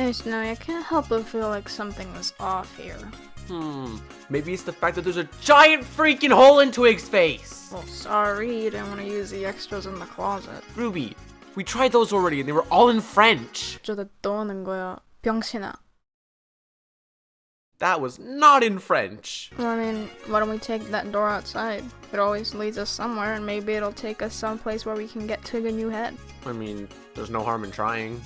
Hey Snowy, I can't help but feel like something was off here. Maybe it's the fact that there's a giant freaking hole in Twig's face! Well, sorry, you didn't want to use the extras in the closet. Ruby, we tried those already and they were all in French! 어쩌다 또 하는 거야, 병신아. That was not in French! Well, I mean, why don't we take that door outside? It always leads us somewhere, and maybe it'll take us someplace where we can get to a new head. I mean, there's no harm in trying.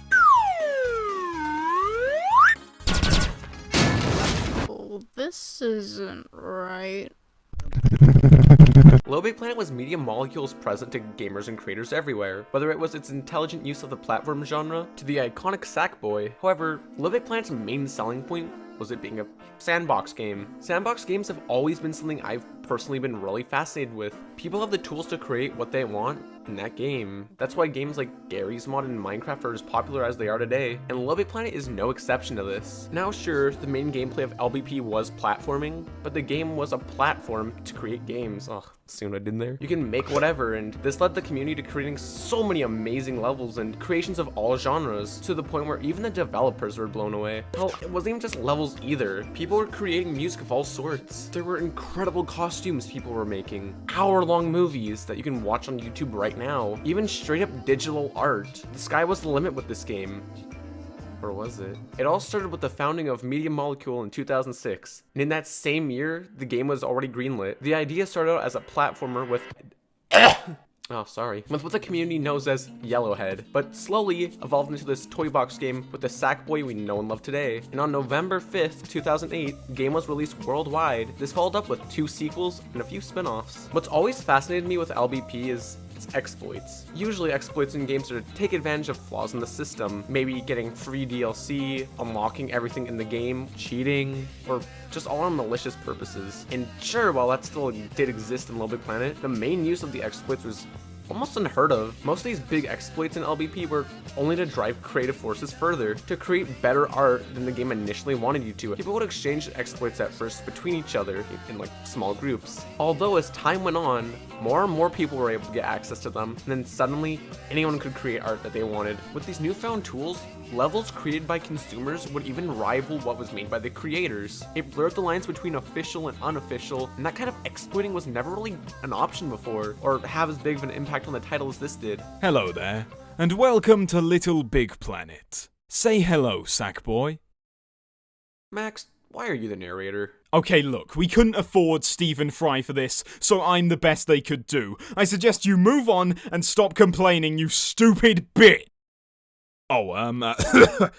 Well, this isn't right. LittleBigPlanet was media molecules present to gamers and creators everywhere, whether it was its intelligent use of the platform genre to the iconic Sackboy. However, LittleBigPlanet's main selling point was it being a sandbox game. Sandbox games have always been something I've personally been really fascinated with. People have the tools to create what they want in that game. That's why games like Garry's Mod and Minecraft are as popular as they are today, and LittleBigPlanet is no exception to this. Now sure, the main gameplay of LBP was platforming, but the game was a platform to create games. Ugh, see what I did there? You can make whatever, and this led the community to creating so many amazing levels and creations of all genres, to the point where even the developers were blown away. Hell, it wasn't even just levels either. People were creating music of all sorts. There were incredible costumes people were making, hour-long movies that you can watch on YouTube right now, even straight-up digital art. The sky was the limit with this game. Or was it? It all started with the founding of Media Molecule in 2006, and in that same year, the game was already greenlit. The idea started out as a platformer with with what the community knows as Yellowhead, but slowly evolved into this toy box game with the Sackboy we know and love today. And on November 5th, 2008, the game was released worldwide. This followed up with 2 sequels and a few spin-offs. What's always fascinated me with LBP is its exploits. Usually exploits in games are to take advantage of flaws in the system, maybe getting free DLC, unlocking everything in the game, cheating, or just all on malicious purposes. And sure, while that still did exist in LittleBigPlanet, the main use of the exploits was almost unheard of. Most of these big exploits in LBP were only to drive creative forces further, to create better art than the game initially wanted you to. People would exchange exploits at first between each other in like small groups. Although as time went on, more and more people were able to get access to them, and then suddenly anyone could create art that they wanted. With these newfound tools, levels created by consumers would even rival what was made by the creators. It blurred the lines between official and unofficial, and that kind of exploiting was never really an option before, or have as big of an impact on the title as this did. Hello there, and welcome to LittleBigPlanet. Say hello, Sackboy. Max, why are you the narrator? Okay, look, we couldn't afford Stephen Fry for this, so I'm the best they could do. I suggest you move on and stop complaining, you stupid bitch! Oh,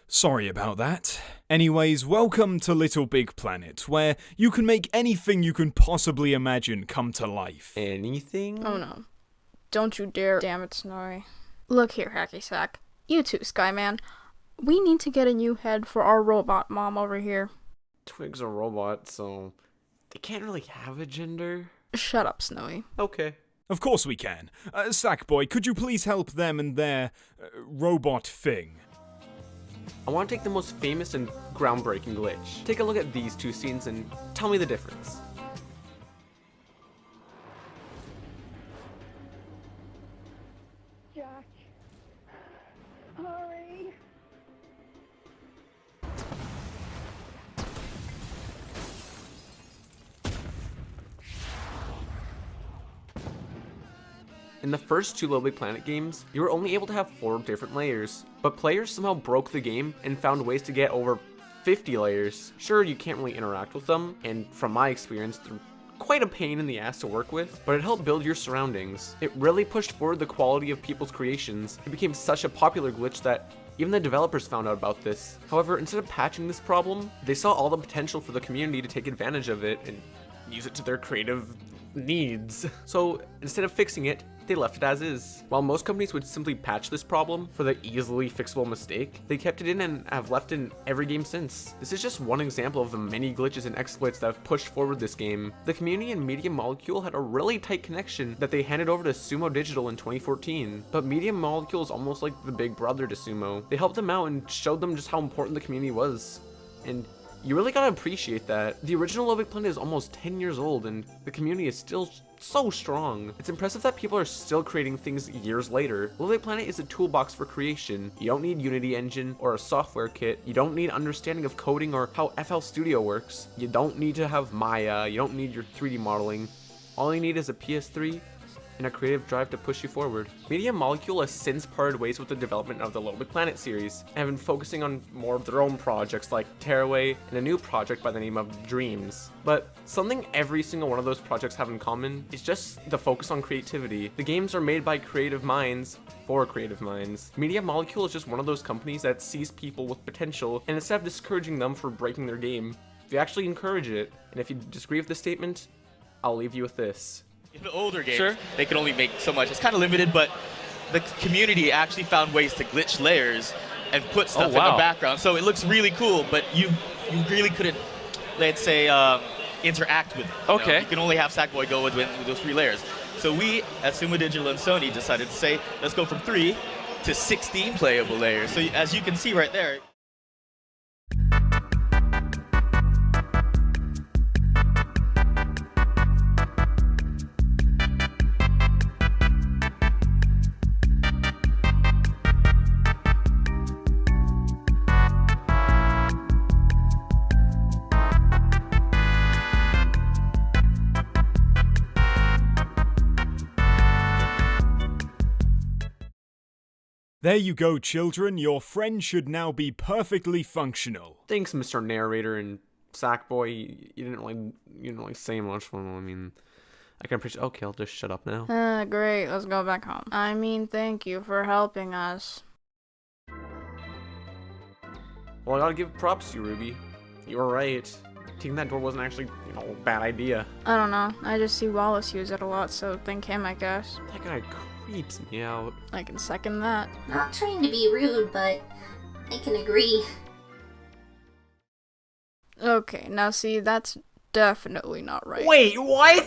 sorry about that. Anyways, welcome to LittleBigPlanet, where you can make anything you can possibly imagine come to life. Anything? Oh no. Don't you dare. Damn it, Snowy. Look here, Hacky Sack. You too, Skyman. We need to get a new head for our robot mom over here. Twig's a robot, so they can't really have a gender. Shut up, Snowy. Okay. Of course we can. Sackboy, could you please help them and their robot thing? I want to take the most famous and groundbreaking glitch. Take a look at these 2 scenes and tell me the difference. Jack. Hurry. In the first 2 LittleBigPlanet games, you were only able to have 4 different layers, but players somehow broke the game and found ways to get over 50 layers. Sure, you can't really interact with them, and from my experience, they're quite a pain in the ass to work with, but it helped build your surroundings. It really pushed forward the quality of people's creations. It became such a popular glitch that even the developers found out about this. However, instead of patching this problem, they saw all the potential for the community to take advantage of it and use it to their creative needs. So instead of fixing it, they left it as is. While most companies would simply patch this problem for the easily fixable mistake, they kept it in and have left it in every game since. This is just one example of the many glitches and exploits that have pushed forward this game. The community and Media Molecule had a really tight connection that they handed over to Sumo Digital in 2014, but Media Molecule is almost like the big brother to Sumo. They helped them out and showed them just how important the community was. And You really gotta appreciate that. The original LittleBigPlanet is almost 10 years old and the community is still so strong. It's impressive that people are still creating things years later. LittleBigPlanet is a toolbox for creation. You don't need Unity engine or a software kit. You don't need understanding of coding or how FL Studio works. You don't need to have Maya. You don't need your 3D modeling. All you need is a PS3 and a creative drive to push you forward. Media Molecule has since parted ways with the development of the LittleBigPlanet series and have been focusing on more of their own projects like Tearaway and a new project by the name of Dreams. But something every single one of those projects have in common is just the focus on creativity. The games are made by creative minds for creative minds. Media Molecule is just one of those companies that sees people with potential, and instead of discouraging them for breaking their game, they actually encourage it. And if you disagree with this statement, I'll leave you with this. In the older games, Sure. they can only make so much. It's kind of limited, but the community actually found ways to glitch layers and put stuff in the wow. background. So it looks really cool, but you really couldn't, let's say, interact with it. You know? Okay. You can only have Sackboy go with those 3 layers. So we, at Sn0wy Digital and Sony, decided to say, let's go from 3 to 16 playable layers. So as you can see right there, There you go, children. Your friend should now be perfectly functional. Thanks, Mr. Narrator and Sackboy. You didn't really say much. Well, I mean, I can appreciate. Okay, I'll just shut up now. Great, let's go back home. I mean, thank you for helping us. Well, I gotta give props to you, Ruby. You were right. Taking that door wasn't actually, a bad idea. I don't know, I just see Wallace use it a lot, so thank him, I guess. That guy creeps me out. I can second that. Not trying to be rude, but I can agree. Okay, now see, that's definitely not right. Wait, what?